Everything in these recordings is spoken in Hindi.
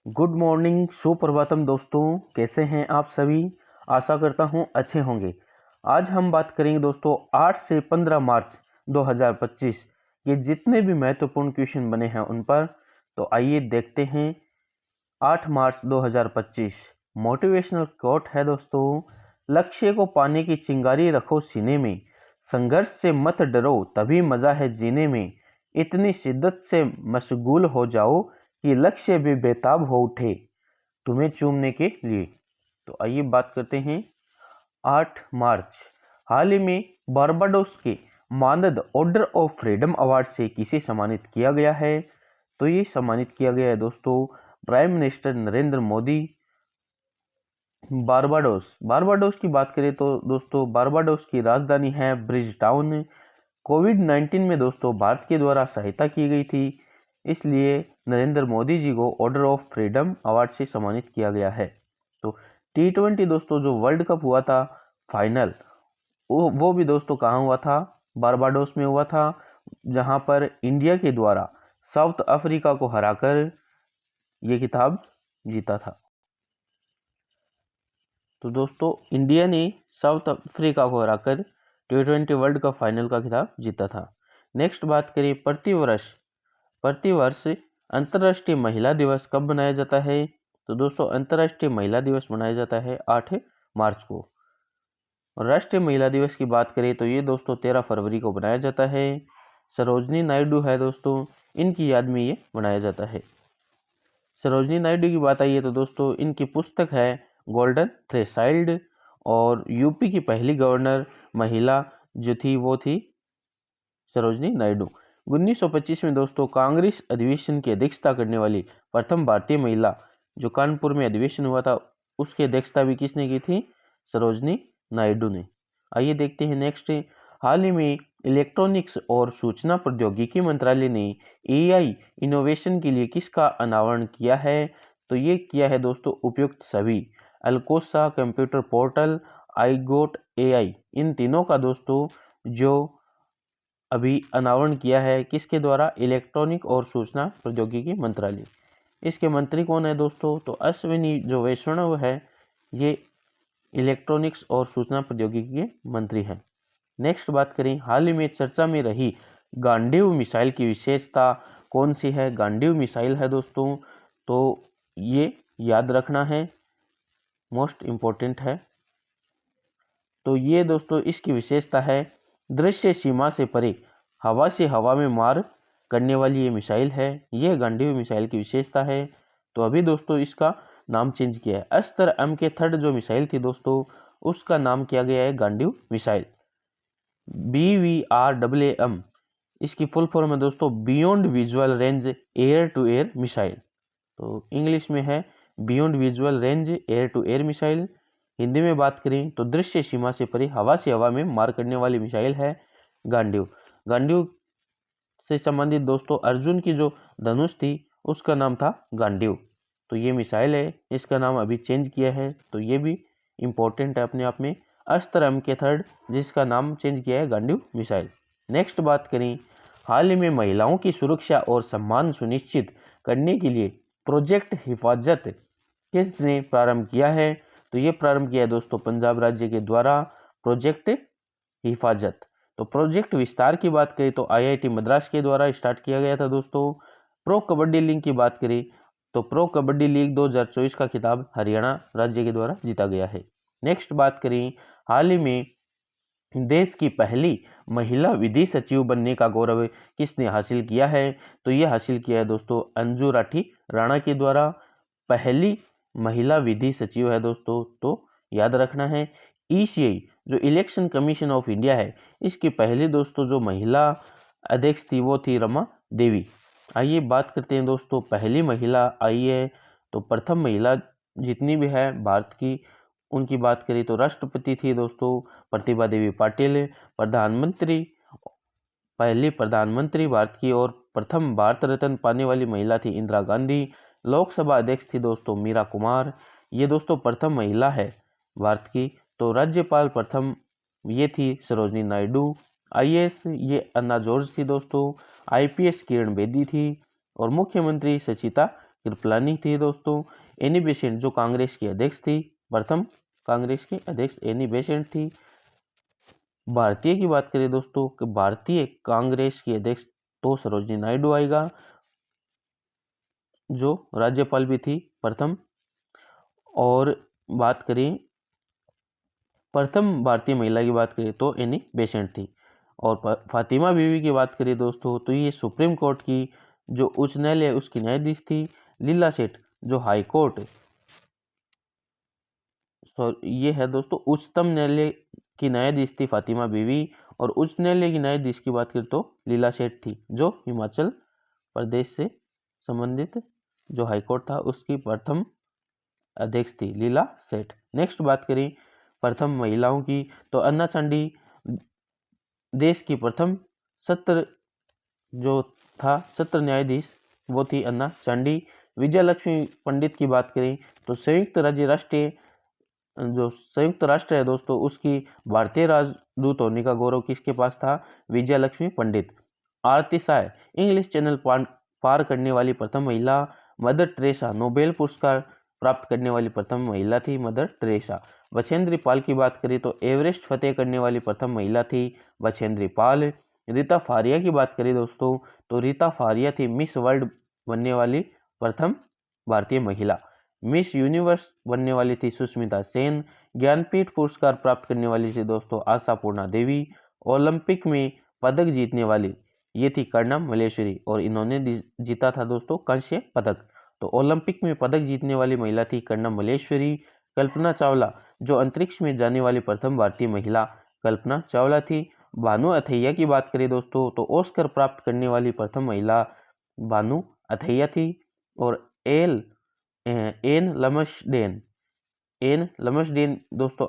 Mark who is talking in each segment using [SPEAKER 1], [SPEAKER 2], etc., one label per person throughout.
[SPEAKER 1] गुड मॉर्निंग, सुप्रभातम दोस्तों। कैसे हैं आप सभी? आशा करता हूं अच्छे होंगे। आज हम बात करेंगे दोस्तों 8 से 15 मार्च 2025 ये जितने भी महत्वपूर्ण क्वेश्चन बने हैं उन पर। तो आइए देखते हैं। 8 मार्च 2025 मोटिवेशनल कोट है दोस्तों, लक्ष्य को पाने की चिंगारी रखो सीने में, संघर्ष से मत डरो तभी मजा है जीने में, इतनी शिद्दत से मशगूल हो जाओ कि लक्ष्य भी बेताब हो उठे तुम्हें चूमने के लिए। तो आइए बात करते हैं 8 मार्च। हाल ही में बारबाडोस के मानद ऑर्डर ऑफ फ्रीडम अवार्ड से किसे सम्मानित किया गया है? तो ये सम्मानित किया गया है दोस्तों prime minister Narendra Modi. Barbados की बात करें तो दोस्तों बारबाडोस की राजधानी है ब्रिज टाउन। कोविड-19 में दोस्तों भारत के द्वारा सहायता की गई थी, इसलिए नरेंद्र मोदी जी को ऑर्डर ऑफ फ्रीडम अवार्ड से सम्मानित किया गया है। तो T20 दोस्तों जो वर्ल्ड कप हुआ था फाइनल, वो भी दोस्तों कहाँ हुआ था? बारबाडोस में हुआ था, जहां पर इंडिया के द्वारा साउथ अफ्रीका को हराकर ये खिताब जीता था। तो दोस्तों इंडिया ने साउथ अफ्रीका को हराकर T20 वर्ल्ड कप फाइनल का खिताब जीता था। नेक्स्ट बात करें प्रतिवर्ष अंतर्राष्ट्रीय महिला दिवस कब मनाया जाता है? तो दोस्तों अंतर्राष्ट्रीय महिला दिवस मनाया जाता है 8 मार्च को। और राष्ट्रीय महिला दिवस की बात करें तो ये दोस्तों 13 फरवरी को मनाया जाता है। सरोजनी नायडू है दोस्तों, इनकी याद में ये मनाया जाता है। सरोजनी नायडू की बात आई है तो दोस्तों इनकी पुस्तक है गोल्डन थ्रेशोल्ड, और यूपी की पहली गवर्नर महिला जो थी वो थी सरोजनी नायडू। 1925 में दोस्तों कांग्रेस अधिवेशन की अध्यक्षता करने वाली प्रथम भारतीय महिला, जो कानपुर में अधिवेशन हुआ था उसकी अध्यक्षता भी किसने की थी? सरोजनी नायडू ने। आइए देखते हैं नेक्स्ट। हाल ही में इलेक्ट्रॉनिक्स और सूचना प्रौद्योगिकी मंत्रालय ने एआई इनोवेशन के लिए किसका अनावरण किया है? तो ये किया है दोस्तों उपयुक्त सभी, अल्कोसा कंप्यूटर पोर्टल, आईगोट एआई, इन तीनों का दोस्तों जो अभी अनावरण किया है किसके द्वारा? इलेक्ट्रॉनिक और सूचना प्रौद्योगिकी मंत्रालय। इसके मंत्री कौन है दोस्तों? तो अश्विनी जो वैष्णव है ये इलेक्ट्रॉनिक्स और सूचना प्रौद्योगिकी के मंत्री हैं। नेक्स्ट बात करें, हाल ही में चर्चा में रही गांडीव मिसाइल की विशेषता कौन सी है? गांडीव मिसाइल है दोस्तों, तो ये याद रखना है, मोस्ट इम्पोर्टेंट है। तो ये दोस्तों इसकी विशेषता है दृश्य सीमा से परे हवा से हवा में मार करने वाली ये मिसाइल है, यह गांडीव मिसाइल की विशेषता है। तो अभी दोस्तों इसका नाम चेंज किया है। अस्त्र MK3 जो मिसाइल थी दोस्तों उसका नाम किया गया है गांडीव मिसाइल। BVRAAM इसकी फुल फॉर्म है दोस्तों beyond visual range air to air missile. तो इंग्लिश में है beyond visual range air to air missile. Hindi में बात करें तो दृश्य सीमा से परे हवा से हवा में मार करने वाली मिसाइल है गांडीव। गांडीव से संबंधित दोस्तों अर्जुन की जो धनुष थी उसका नाम था गांडीव। तो ये मिसाइल है, इसका नाम अभी चेंज किया है, तो ये भी इम्पोर्टेंट है अपने आप में। अस्त्र MK3 जिसका नाम चेंज किया है गांडीव मिसाइल। नेक्स्ट बात करें, हाल ही में महिलाओं की सुरक्षा और सम्मान सुनिश्चित करने के लिए प्रोजेक्ट हिफाजत किसने प्रारंभ किया है? तो ये प्रारंभ किया है दोस्तों पंजाब राज्य के द्वारा प्रोजेक्ट हिफाजत। तो प्रोजेक्ट विस्तार की बात करें तो IIT मद्रास के द्वारा स्टार्ट किया गया था दोस्तों। प्रो कबड्डी लीग की बात करें तो प्रो कबड्डी लीग 2024 का खिताब हरियाणा राज्य के द्वारा जीता गया है। नेक्स्ट बात करें, हाल ही में देश की पहली महिला विधि सचिव बनने का गौरव किसने हासिल किया है? तो ये हासिल किया है दोस्तों अंजू राठी राणा के द्वारा। पहली महिला विधि सचिव है दोस्तों, तो याद रखना है। ECI जो इलेक्शन कमीशन ऑफ इंडिया है इसकी पहली दोस्तों जो महिला अध्यक्ष थी वो थी रमा देवी। आइए बात करते हैं दोस्तों पहली महिला आई है, तो प्रथम महिला जितनी भी है भारत की उनकी बात करें तो राष्ट्रपति थी दोस्तों प्रतिभा देवी पाटिल। प्रधानमंत्री पहली प्रधानमंत्री भारत की और प्रथम भारत रत्न पाने वाली महिला थी इंदिरा गांधी। लोकसभा अध्यक्ष थी दोस्तों मीरा कुमार, ये दोस्तों प्रथम महिला है भारत की। तो राज्यपाल प्रथम ये थी सरोजनी नायडू। IAS ये अन्ना जॉर्ज थी दोस्तों। IPS किरण बेदी थी और मुख्यमंत्री सचिता कृपलानी थी दोस्तों। एनी बेसेंट जो कांग्रेस की अध्यक्ष थी, प्रथम कांग्रेस की अध्यक्ष एनी बेसेंट थी। भारतीय की बात करें दोस्तों कि भारतीय कांग्रेस की अध्यक्ष तो सरोजिनी नायडू आएगा, जो राज्यपाल भी थी प्रथम। और बात करें प्रथम भारतीय महिला की बात करें तो एनी बेसेंट थी। और फातिमा बीवी की बात करें दोस्तों तो ये सुप्रीम कोर्ट की जो उच्च न्यायालय उसकी न्यायाधीश थी। लीला सेठ जो हाई कोर्ट ये है दोस्तों उच्चतम न्यायालय की न्यायाधीश थी फातिमा बीवी। और उच्च न्यायालय की न्यायाधीश की बात करें तो लीला सेठ थी, जो हिमाचल प्रदेश से संबंधित जो हाईकोर्ट था उसकी प्रथम अध्यक्ष थी लीला सेठ। नेक्स्ट बात करें प्रथम महिलाओं की तो अन्ना चांडी देश की प्रथम सत्र जो था सत्र न्यायाधीश वो थी अन्ना चांडी। विजय लक्ष्मी पंडित की बात करें तो संयुक्त राष्ट्र है दोस्तों उसकी भारतीय राजदूत होने का गौरव किसके पास था? विजय लक्ष्मी पंडित। आरती साय इंग्लिश चैनल पार करने वाली प्रथम महिला। मदर टेरेसा नोबेल पुरस्कार प्राप्त करने वाली प्रथम महिला थी मदर टेरेसा। बछेंद्री पाल की बात करें तो एवरेस्ट फतेह करने वाली प्रथम महिला थी बछेंद्री पाल। रीता फारिया की बात करें दोस्तों तो रीता फारिया थी मिस वर्ल्ड बनने वाली प्रथम भारतीय महिला। मिस यूनिवर्स बनने वाली थी सुष्मिता सेन। ज्ञानपीठ पुरस्कार प्राप्त करने वाली थी दोस्तों आशापूर्णा देवी। ओलंपिक में पदक जीतने वाली ये थी कर्णम मल्लेश्वरी और इन्होंने जीता था दोस्तों कांस्य पदक। तो ओलंपिक में पदक जीतने वाली महिला थी कर्णम मल्लेश्वरी। कल्पना चावला जो अंतरिक्ष में जाने वाली प्रथम भारतीय महिला कल्पना चावला थी। भानु अथैया की बात करें दोस्तों तो ऑस्कर प्राप्त करने वाली प्रथम महिला भानु अथैया थी। और एन लमसडेन दोस्तों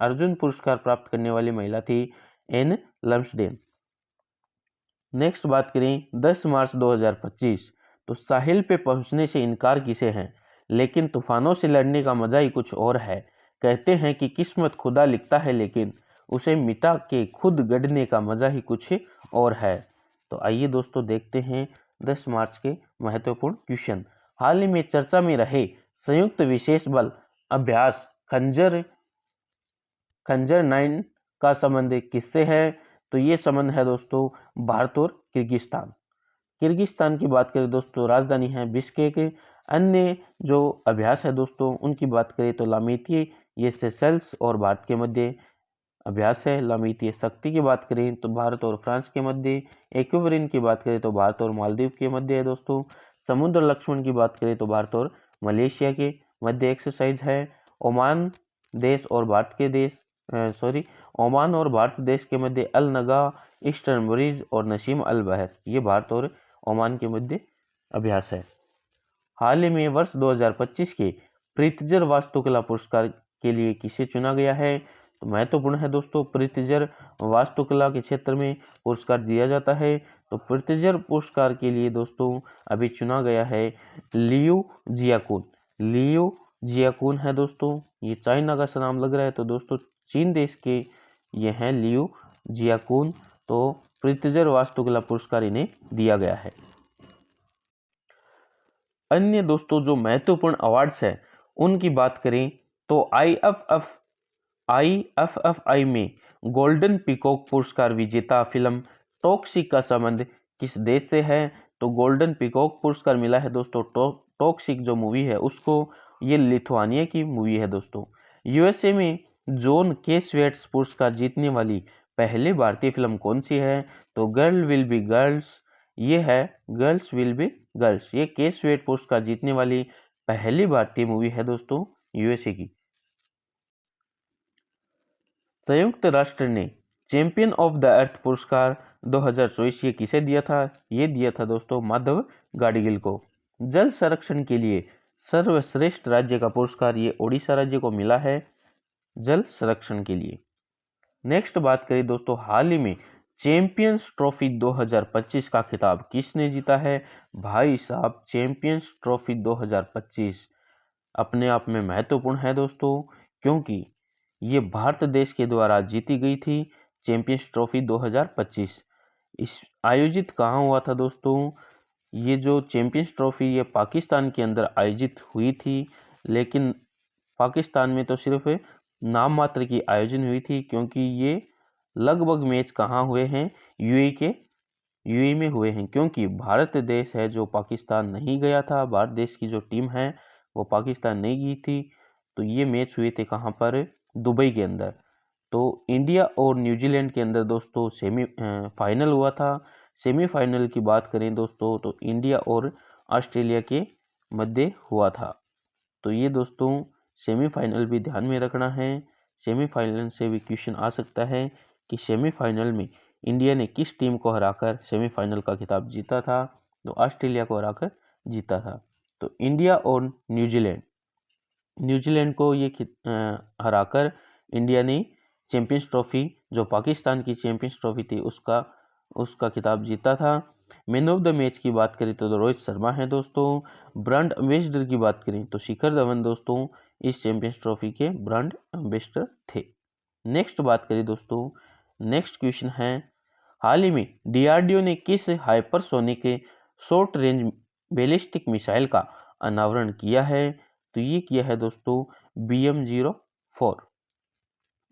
[SPEAKER 1] अर्जुन पुरस्कार प्राप्त करने वाली महिला थी एन लमसडेन। नेक्स्ट बात करें 10 मार्च 2025 तो साहिल पे पहुंचने से इनकार किसे है, लेकिन तूफानों से लड़ने का मजा ही कुछ और है। कहते हैं कि किस्मत खुदा लिखता है लेकिन उसे मिटा के खुद गढ़ने का मजा ही कुछ और है। तो आइए दोस्तों देखते हैं 10 मार्च के महत्वपूर्ण क्वेश्चन। हाल ही में चर्चा में रहे संयुक्त विशेष बल अभ्यास खंजर 9 का संबंध किससे है? तो ये संबंध है दोस्तों भारत और किर्गिस्तान। किर्गिस्तान की बात करें दोस्तों राजधानी है बिश्केक। अन्य जो अभ्यास है दोस्तों उनकी बात करें तो लामीतिये ये सेशेल्स और भारत के मध्य अभ्यास है। लामीतिये शक्ति की बात करें तो भारत और फ्रांस के मध्य। एक्वेरिन की बात करें तो भारत और मालदीव के मध्य है दोस्तों। समुद्र लक्ष्मण की बात करें तो भारत और मलेशिया के मध्य एक्सरसाइज है। ओमान देश और भारत के देश ओमान और भारत देश के मध्य अल नगा ईस्टर्न ब्रिज और नसीम अल बहर ये भारत और ओमान के मध्य अभ्यास है। हाल ही में वर्ष 2025 के प्रीतिजर वास्तुकला पुरस्कार के लिए किसे चुना गया है? तो महत्वपूर्ण है दोस्तों प्रीतिजर वास्तुकला के क्षेत्र में पुरस्कार दिया जाता है। तो प्रीतिजर पुरस्कार के लिए दोस्तों अभी चुना गया है लियू जियाकुन है दोस्तों। ये चाइना का सा नाम लग रहा है तो दोस्तों चीन देश के ये हैं लियू जियाकुन। तो प्रीतिजर वास्तुकला पुरस्कार इन्हें दिया गया है। अन्य दोस्तों जो महत्वपूर्ण अवार्ड्स हैं उनकी बात करें तो IFFI में गोल्डन पीकॉक पुरस्कार विजेता फिल्म टॉक्सिक का संबंध किस देश से है? तो गोल्डन पीकॉक पुरस्कार मिला है दोस्तों टॉक्सिक जो मूवी है उसको। ये लिथुआनिया की मूवी है दोस्तों। USA में जॉन के स्वेट्स पुरस्कार जीतने वाली पहली भारतीय फिल्म कौन सी है? तो गर्ल विल बी गर्ल्स ये है गर्ल्स विल बी गर्ल्स। ये के स्वेट पुरस्कार जीतने वाली पहली भारतीय मूवी है दोस्तों USA की। संयुक्त राष्ट्र ने चैंपियन ऑफ द अर्थ पुरस्कार 2024 ये किसे दिया था? ये दिया था दोस्तों माधव गाडगिल को। जल संरक्षण के लिए सर्वश्रेष्ठ राज्य का पुरस्कार ये ओडिशा राज्य को मिला है जल संरक्षण के लिए। नेक्स्ट बात करें दोस्तों हाल ही में चैंपियंस ट्रॉफी 2025 का खिताब किसने जीता है? भाई साहब चैंपियंस ट्रॉफी 2025 अपने आप में महत्वपूर्ण है दोस्तों, क्योंकि ये भारत देश के द्वारा जीती गई थी चैंपियंस ट्रॉफी 2025। इस आयोजित कहाँ हुआ था दोस्तों? ये जो चैंपियंस ट्रॉफी ये पाकिस्तान के अंदर आयोजित हुई थी, लेकिन पाकिस्तान में तो सिर्फ नाम मात्र की आयोजन हुई थी, क्योंकि ये लगभग मैच कहाँ हुए हैं, यूएई में हुए हैं, क्योंकि भारत देश है जो पाकिस्तान नहीं गया था। भारत देश की जो टीम है वो पाकिस्तान नहीं गई थी। तो ये मैच हुए थे कहाँ पर, दुबई के अंदर। तो इंडिया और न्यूजीलैंड के अंदर दोस्तों फाइनल हुआ था। सेमीफाइनल की बात करें दोस्तों तो इंडिया और ऑस्ट्रेलिया के मध्य हुआ था। तो ये दोस्तों सेमीफाइनल भी ध्यान में रखना है। सेमीफाइनल से भी क्वेश्चन आ सकता है कि सेमीफाइनल में इंडिया ने किस टीम को हराकर सेमीफाइनल का खिताब जीता था, तो ऑस्ट्रेलिया को हराकर जीता था। तो इंडिया और न्यूजीलैंड को ये हराकर इंडिया ने चैंपियंस ट्रॉफी, जो पाकिस्तान की चैंपियंस ट्रॉफी थी, उसका खिताब जीता था। मैन ऑफ द मैच की बात करें तो रोहित शर्मा है दोस्तों। ब्रांड एम्बेसडर की बात करें तो शिखर धवन दोस्तों इस चैंपियंस ट्रॉफी के ब्रांड एम्बेसडर थे। नेक्स्ट बात करें दोस्तों, नेक्स्ट क्वेश्चन है, हाल ही में डीआरडीओ ने किस hypersonic short range ballistic missile का अनावरण किया है, तो ये किया है दोस्तों BM-04।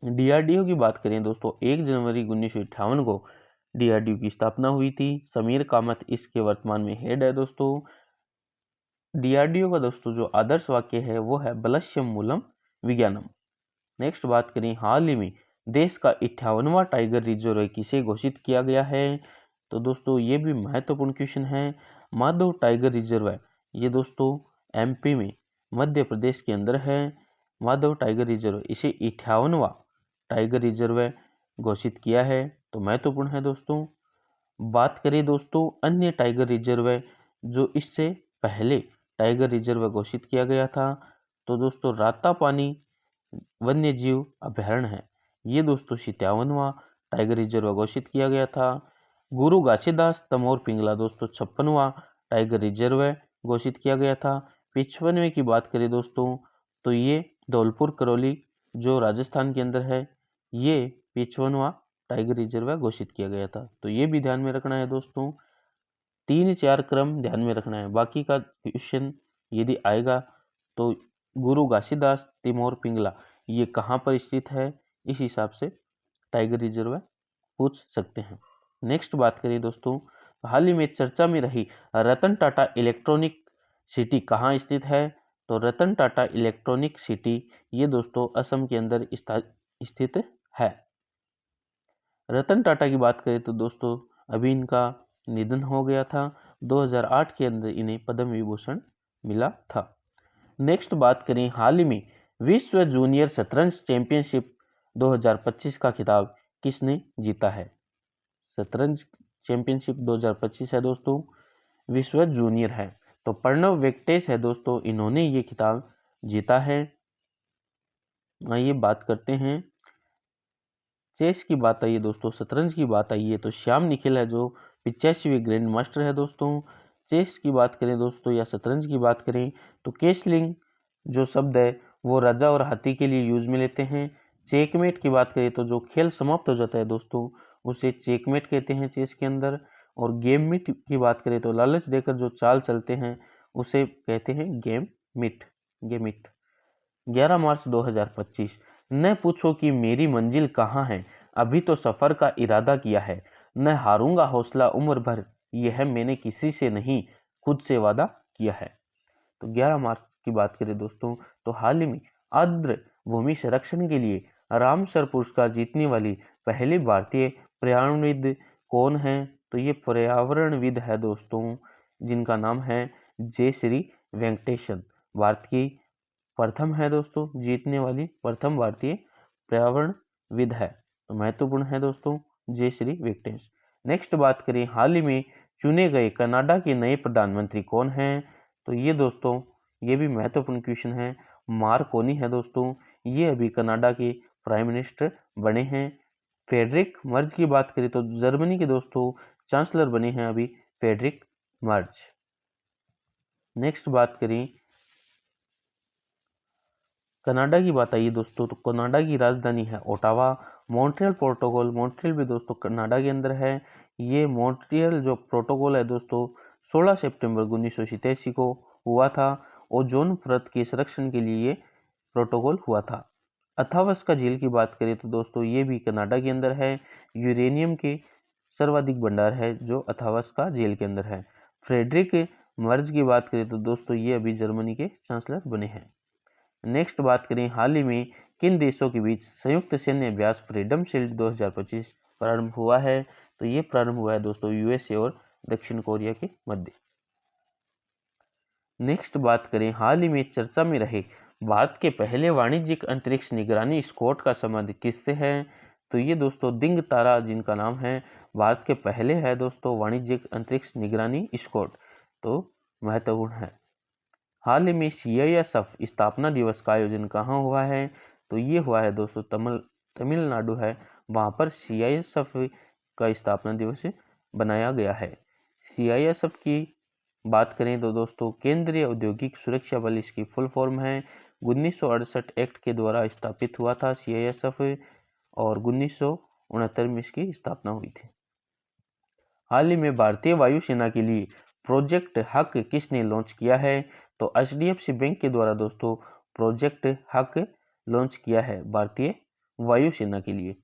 [SPEAKER 1] डीआरडीओ की बात करें दोस्तों 1 जनवरी 1958 को डीआरडीओ की स्थापना हुई थी। समीर कामत इसके वर्तमान में हेड है दोस्तों। डीआरडीओ का दोस्तों जो आदर्श वाक्य है वो है बलश्यम मूलम विज्ञानम। नेक्स्ट बात करें, हाल ही में देश का 58वां टाइगर रिजर्व किसे घोषित किया गया है, तो दोस्तों ये भी महत्वपूर्ण क्वेश्चन है। माधव टाइगर रिजर्व है, ये दोस्तों एमपी में मध्य प्रदेश के अंदर है। माधव टाइगर रिजर्व, इसे 58वां टाइगर रिजर्व घोषित किया है, तो महत्वपूर्ण है दोस्तों। बात करें दोस्तों अन्य टाइगर रिजर्व जो इससे पहले टाइगर रिजर्व घोषित किया गया था, तो दोस्तों रातापानी वन्य जीव अभयारण्य है, ये दोस्तों 57वां टाइगर रिजर्व घोषित किया गया था। गुरु घासीदास तमोर पिंगला दोस्तों 56वां टाइगर रिजर्व घोषित किया गया था। 55वें की बात करें दोस्तों तो ये धौलपुर करौली जो राजस्थान के अंदर है, ये 55वां टाइगर रिजर्व घोषित किया गया था। तो ये भी ध्यान में रखना है दोस्तों। 3-4 क्रम ध्यान में रखना है, बाकी का क्वेश्चन यदि आएगा तो गुरु घासीदास तिमोर पिंगला ये कहाँ पर स्थित है, इस हिसाब से टाइगर रिजर्व पूछ सकते हैं। नेक्स्ट बात करें दोस्तों, हाल ही में चर्चा में रही रतन टाटा इलेक्ट्रॉनिक सिटी कहाँ स्थित है, तो रतन टाटा इलेक्ट्रॉनिक सिटी ये दोस्तों असम के अंदर स्थित है। रतन टाटा की बात करें तो दोस्तों अभी इनका निधन हो गया था। 2008 के अंदर इन्हें पद्म विभूषण मिला था। नेक्स्ट बात करें, हाल ही में विश्व जूनियर शतरंज चैंपियनशिप 2025 का खिताब किसने जीता है। शतरंज चैंपियनशिप 2025 है दोस्तों, विश्व जूनियर है, तो प्रणव वेंकटेश है दोस्तों, इन्होंने ये खिताब जीता है। आइए बात करते हैं चेस की बात आई है दोस्तों, शतरंज की बात आई है तो श्याम निखिल है जो 85वीं ग्रैंड मास्टर है दोस्तों। चेस की बात करें दोस्तों या शतरंज की बात करें तो केसलिंग जो शब्द है वो राजा और हाथी के लिए यूज में लेते हैं। चेकमेट की बात करें तो जो खेल समाप्त हो जाता है दोस्तों उसे चेकमेट कहते हैं चेस के अंदर। और गेम मिट की बात करें तो लालच देकर जो चाल चलते हैं उसे कहते हैं गेम मिट। 11 मार्च 2025, न पूछो कि मेरी मंजिल कहाँ है, अभी तो सफर का इरादा किया है, न हारूंगा हौसला उम्र भर, यह मैंने किसी से नहीं खुद से वादा किया है। तो 11 मार्च की बात करें दोस्तों तो हाल ही में आर्द्र भूमि संरक्षण के लिए रामसर पुरस्कार जीतने वाली पहली भारतीय पर्यावरणविद कौन है, तो ये पर्यावरणविद है दोस्तों जिनका नाम है जयश्री वेंकटेशन। भारत की प्रथम है दोस्तों जीतने वाली प्रथम भारतीय पर्यावरणविद है, तो महत्वपूर्ण है दोस्तों जयश्री वेंकटेश। नेक्स्ट बात करें, हाल ही में चुने गए कनाडा के नए प्रधानमंत्री कौन हैं, तो ये दोस्तों ये भी महत्वपूर्ण क्वेश्चन है, मार्कोनी है दोस्तों, ये अभी कनाडा के प्राइम मिनिस्टर बने हैं। फेडरिक मर्ज की बात करें तो जर्मनी के दोस्तों चांसलर बने हैं अभी फेडरिक मर्ज। नेक्स्ट बात करें कनाडा की बात आई दोस्तों, तो कनाडा की राजधानी है ओटावा। मॉन्ट्रियल प्रोटोकॉल, मॉन्ट्रियल भी दोस्तों कनाडा के अंदर है। ये मॉन्ट्रियल जो प्रोटोकॉल है दोस्तों 16 सितंबर 1987 को हुआ था। ओजोन परत के संरक्षण के लिए प्रोटोकॉल हुआ था। अथावस्का झील की बात करें तो दोस्तों ये भी कनाडा के अंदर है। यूरेनियम के सर्वाधिक भंडार है जो अथावस्का झील के अंदर है। फ्रेडरिक मर्ज की बात करें तो दोस्तों ये अभी जर्मनी के चांसलर बने हैं। नेक्स्ट बात करें हाल ही में किन देशों के बीच संयुक्त सैन्य अभ्यास फ्रीडम शील्ड 2025 प्रारंभ हुआ है, तो ये प्रारंभ हुआ है दोस्तों यूएसए और दक्षिण कोरिया के मध्य। नेक्स्ट बात करें हाल ही में चर्चा में रहे भारत के पहले वाणिज्यिक अंतरिक्ष निगरानी स्कॉट का संबंध किससे है, तो ये दोस्तों दिंग तारा जिनका नाम है भारत के पहले है दोस्तों वाणिज्यिक अंतरिक्ष निगरानी स्कॉट, तो महत्वपूर्ण है। हाल ही में CISF स्थापना दिवस का आयोजन कहाँ हुआ है, तो ये हुआ है दोस्तों तमिलनाडु है, वहाँ पर CISF का स्थापना दिवस बनाया गया है। CISF की बात करें तो दोस्तों केंद्रीय औद्योगिक सुरक्षा बल इसकी फुल फॉर्म है। 1968 एक्ट के द्वारा स्थापित हुआ था CISF और 1969 में इसकी स्थापना हुई थी। हाल ही में भारतीय वायुसेना के लिए प्रोजेक्ट हक किसने लॉन्च किया है, तो HDFC बैंक के द्वारा दोस्तों प्रोजेक्ट हक लॉन्च किया है भारतीय वायुसेना के लिए।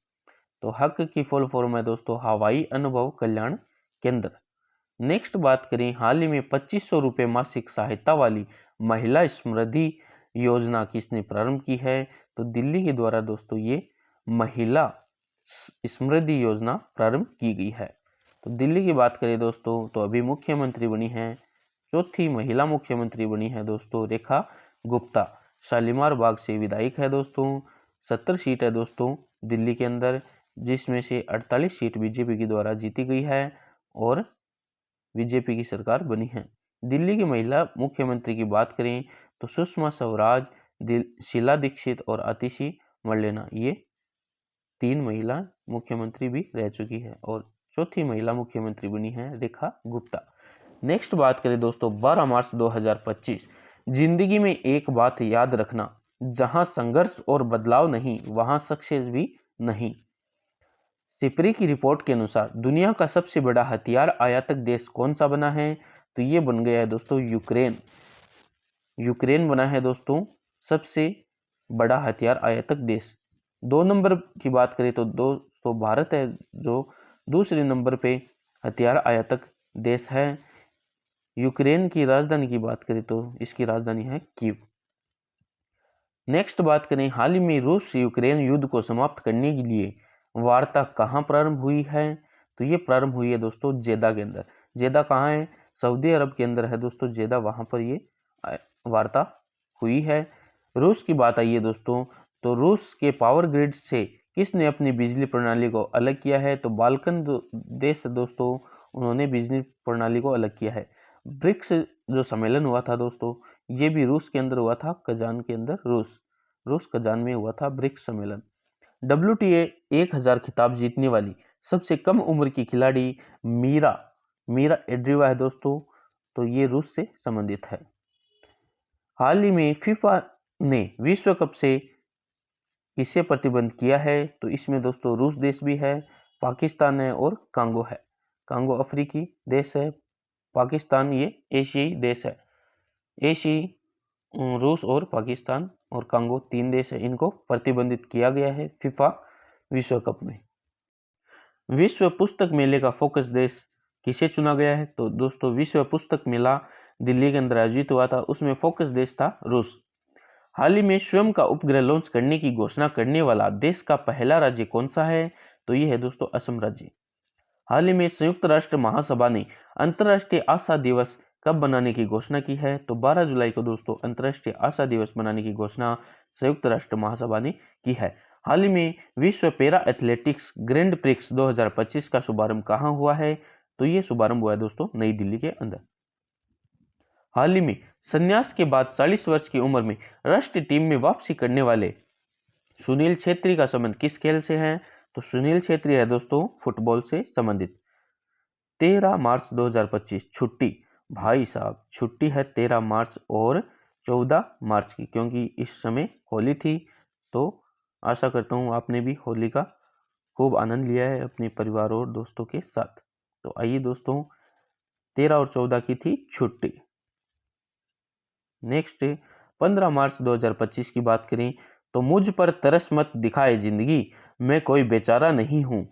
[SPEAKER 1] तो हक की फुल फॉर्म है दोस्तों हवाई अनुभव कल्याण केंद्र। नेक्स्ट बात करें हाल ही में 2500 रुपये मासिक सहायता वाली महिला समृद्धि योजना किसने प्रारंभ की है, तो दिल्ली के द्वारा दोस्तों ये महिला समृद्धि योजना प्रारंभ की गई है। तो दिल्ली की बात करें दोस्तों तो अभी मुख्यमंत्री बनी है, चौथी महिला मुख्यमंत्री बनी है दोस्तों रेखा गुप्ता। शालीमार बाग से विधायक है दोस्तों। 70 सीट है दोस्तों दिल्ली के अंदर, जिसमें से 48 सीट बीजेपी के द्वारा जीती गई है और बीजेपी की सरकार बनी है। दिल्ली की महिला मुख्यमंत्री की बात करें तो सुषमा स्वराज, शीला दीक्षित और आतिशी मर्लेना, ये 3 महिला मुख्यमंत्री भी रह चुकी है और चौथी महिला मुख्यमंत्री बनी है रेखा गुप्ता। नेक्स्ट बात करें दोस्तों 12 मार्च 2025, जिंदगी में एक बात याद रखना, जहां संघर्ष और बदलाव नहीं वहां सक्सेस भी नहीं। सिपरी की रिपोर्ट के अनुसार दुनिया का सबसे बड़ा हथियार आयातक देश कौन सा बना है, तो ये बन गया है दोस्तों यूक्रेन। यूक्रेन बना है दोस्तों सबसे बड़ा हथियार आयातक देश। 2 नंबर की बात करें तो दोस्तों भारत है जो दूसरे नंबर पे हथियार आयातक देश है। यूक्रेन की राजधानी की बात करें तो इसकी राजधानी है कीव। नेक्स्ट बात करें हाल ही में रूस यूक्रेन युद्ध को समाप्त करने के लिए वार्ता कहाँ प्रारंभ हुई है, तो ये प्रारंभ हुई है दोस्तों जेदा के अंदर। जेदा कहाँ है, सऊदी अरब के अंदर है दोस्तों जेदा, वहां पर ये वार्ता हुई है। रूस की बात आई है दोस्तों, तो रूस के पावर ग्रिड से किसने अपनी बिजली प्रणाली को अलग किया है, तो बाल्कन देश दोस्तों उन्होंने बिजली प्रणाली को अलग किया है। ब्रिक्स जो सम्मेलन हुआ था दोस्तों ये भी रूस के अंदर हुआ था, कजान के अंदर, रूस कजान में हुआ था ब्रिक्स सम्मेलन। WTA 1000 खिताब जीतने वाली सबसे कम उम्र की खिलाड़ी मीरा एड्रीवा है दोस्तों, तो ये रूस से संबंधित है। हाल ही में फीफा ने विश्व कप से किसे प्रतिबंध किया है, तो इसमें दोस्तों रूस देश भी है, पाकिस्तान है और कांगो है। कांगो अफ्रीकी देश है, पाकिस्तान ये एशियाई देश है। एशियाई रूस और पाकिस्तान और कांगो 3 देश है, इनको प्रतिबंधित किया गया है फीफा विश्व कप में। विश्व पुस्तक मेले का फोकस देश किसे चुना गया है, तो दोस्तों विश्व पुस्तक मेला दिल्ली के अंदर आयोजित हुआ था, उसमें फोकस देश था रूस। हाल ही में स्वयं का उपग्रह लॉन्च करने की घोषणा करने वाला देश का पहला राज्य कौन सा है, तो ये है दोस्तों असम राज्य। हाल ही में संयुक्त राष्ट्र महासभा ने अंतर्राष्ट्रीय आशा दिवस कब मनाने की घोषणा की है, तो 12 जुलाई को दोस्तों अंतर्राष्ट्रीय आशा दिवस मनाने की घोषणा संयुक्त राष्ट्र महासभा ने की है। हाल ही में विश्व पैरा एथलेटिक्स ग्रैंड प्रिक्स 2025 का शुभारंभ कहाँ हुआ है, तो ये शुभारंभ हुआ है दोस्तों नई दिल्ली के अंदर। हाल ही में संन्यास के बाद 40 वर्ष की उम्र में राष्ट्रीय टीम में वापसी करने वाले सुनील छेत्री का संबंध किस खेल से है, तो सुनील छेत्री है दोस्तों फुटबॉल से संबंधित। 13 मार्च 2025 छुट्टी, भाई साहब छुट्टी है 13 मार्च और 14 मार्च की, क्योंकि इस समय होली थी। तो आशा करता हूँ आपने भी होली का खूब आनंद लिया है अपने परिवार और दोस्तों के साथ। तो आइए दोस्तों 13 और 14 की थी छुट्टी। नेक्स्ट 15 मार्च 2025 की बात करें तो मुझ पर तरस मत दिखाए जिंदगी, मैं कोई बेचारा नहीं हूँ,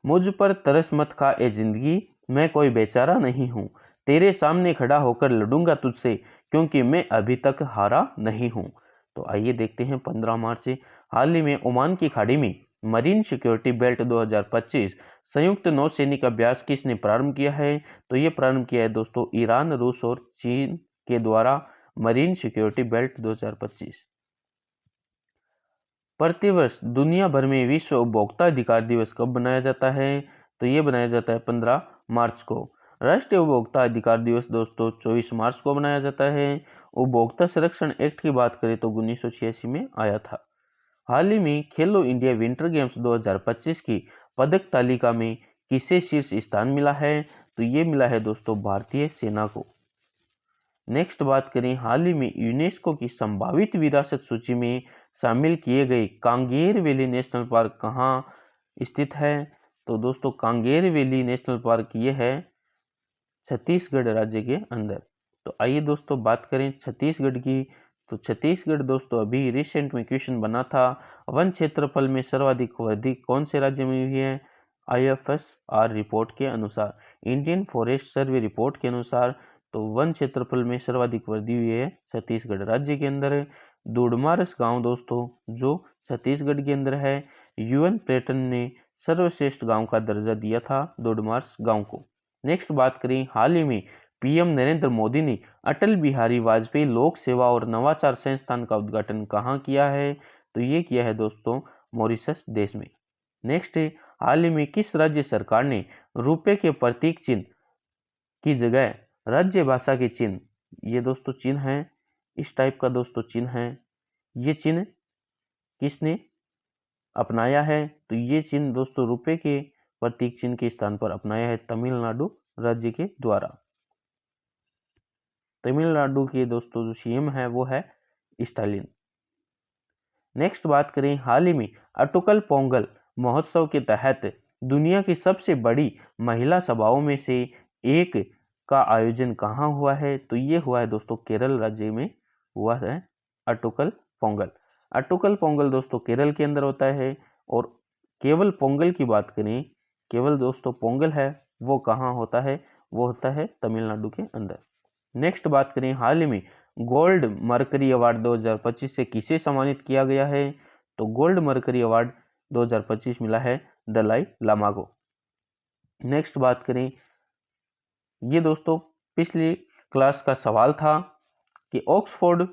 [SPEAKER 1] मुझ पर तरस मत खाए जिंदगी, मैं कोई बेचारा नहीं हूँ, तेरे सामने खड़ा होकर लड़ूंगा तुझसे, क्योंकि मैं अभी तक हारा नहीं हूँ। तो आइए देखते हैं 15 मार्च। हाल ही में ओमान की खाड़ी में मरीन सिक्योरिटी बेल्ट 2025 संयुक्त नौसैनिक अभ्यास किसने प्रारंभ किया है? तो ये प्रारंभ किया है दोस्तों ईरान, रूस और चीन के द्वारा मरीन सिक्योरिटी बेल्ट 2025। प्रतिवर्ष दुनिया भर में विश्व उपभोक्ता अधिकार दिवस कब बनाया जाता है? तो ये बनाया जाता है 15 मार्च को। राष्ट्रीय उपभोक्ता अधिकार दिवस दोस्तों 24 मार्च को बनाया जाता है। उपभोक्ता संरक्षण एक्ट की बात करें तो 1986 में आया था। हाल ही में खेलो इंडिया विंटर गेम्स 2025 की पदक तालिका में किसे शीर्ष स्थान मिला है? तो ये मिला है दोस्तों भारतीय सेना को। नेक्स्ट बात करें हाल ही में यूनेस्को की संभावित विरासत सूची में शामिल किए गए कांगेर वैली नेशनल पार्क कहाँ स्थित है? तो दोस्तों कांगेर वैली नेशनल पार्क ये है छत्तीसगढ़ राज्य के अंदर। तो आइए दोस्तों बात करें छत्तीसगढ़ की। तो छत्तीसगढ़ दोस्तों अभी रिसेंट में क्वेश्चन बना था, वन क्षेत्रफल में सर्वाधिक वृद्धि कौन से राज्य में हुई है? IFSR रिपोर्ट के अनुसार, इंडियन फॉरेस्ट सर्वे रिपोर्ट के अनुसार तो वन क्षेत्रफल में सर्वाधिक वृद्धि हुई है छत्तीसगढ़ राज्य के अंदर। दूडमारस गांव दोस्तों जो छत्तीसगढ़ के अंदर है, UN पर्यटन ने सर्वश्रेष्ठ गांव का दर्जा दिया था दूडमारस गांव को। नेक्स्ट बात करें हाल ही में PM नरेंद्र मोदी ने अटल बिहारी वाजपेयी लोक सेवा और नवाचार संस्थान का उद्घाटन कहाँ किया है? तो ये किया है दोस्तों मॉरिशस देश में। नेक्स्ट है हाल ही में किस राज्य सरकार ने रुपए के प्रतीक चिन्ह की जगह राज्य भाषा के चिन्ह, ये दोस्तों चिन्ह है, इस टाइप का दोस्तों चिन्ह है, ये चिन्ह किसने अपनाया है? तो ये चिन्ह दोस्तों रुपए के प्रतीक चिन्ह के स्थान पर अपनाया है तमिलनाडु राज्य के द्वारा। तमिलनाडु के दोस्तों जो CM है वो है स्टालिन। नेक्स्ट बात करें हाल ही में अटुकल पोंगल महोत्सव के तहत दुनिया की सबसे बड़ी महिला सभाओं में से एक का आयोजन कहाँ हुआ है? तो ये हुआ है दोस्तों केरल राज्य में हुआ है अटुकल पोंगल। अटुकल पोंगल दोस्तों केरल के अंदर होता है। और केवल पोंगल की बात करें, केवल दोस्तों पोंगल है वो कहाँ होता है? वो होता है तमिलनाडु के अंदर। नेक्स्ट बात करें हाल ही में गोल्ड मर्करी अवार्ड 2025 से किसे सम्मानित किया गया है? तो गोल्ड मर्करी अवार्ड 2025 मिला है दलाई लामा को। नेक्स्ट बात करें, ये दोस्तों पिछली क्लास का सवाल था कि ऑक्सफोर्ड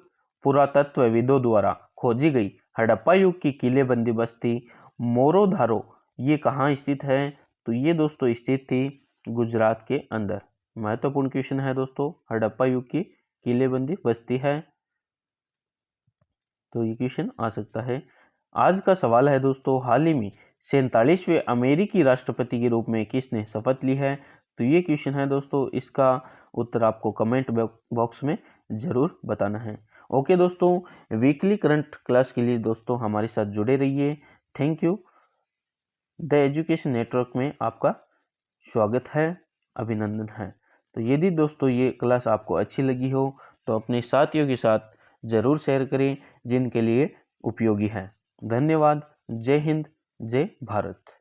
[SPEAKER 1] पुरातत्वविदों द्वारा खोजी गई हड़प्पा युग की किलेबंदी बस्ती मोरोधारो ये कहाँ स्थित है? तो ये दोस्तों स्थित थी गुजरात के अंदर। महत्वपूर्ण क्वेश्चन है दोस्तों, हड़प्पा युग की किलेबंदी बस्ती है, तो ये क्वेश्चन आ सकता है। आज का सवाल है दोस्तों हाल ही में 47वें अमेरिकी राष्ट्रपति के रूप में किसने शपथ ली है? तो ये क्वेश्चन है दोस्तों, इसका उत्तर आपको कमेंट बॉक्स में जरूर बताना है। ओके दोस्तों, वीकली करंट क्लास के लिए दोस्तों हमारे साथ जुड़े रहिए। Thank you. The education network में आपका स्वागत है, अभिनंदन है। तो यदि दोस्तों ये क्लास आपको अच्छी लगी हो तो अपने साथियों के साथ जरूर शेयर करें जिनके लिए उपयोगी है। धन्यवाद। जय हिंद, जय भारत।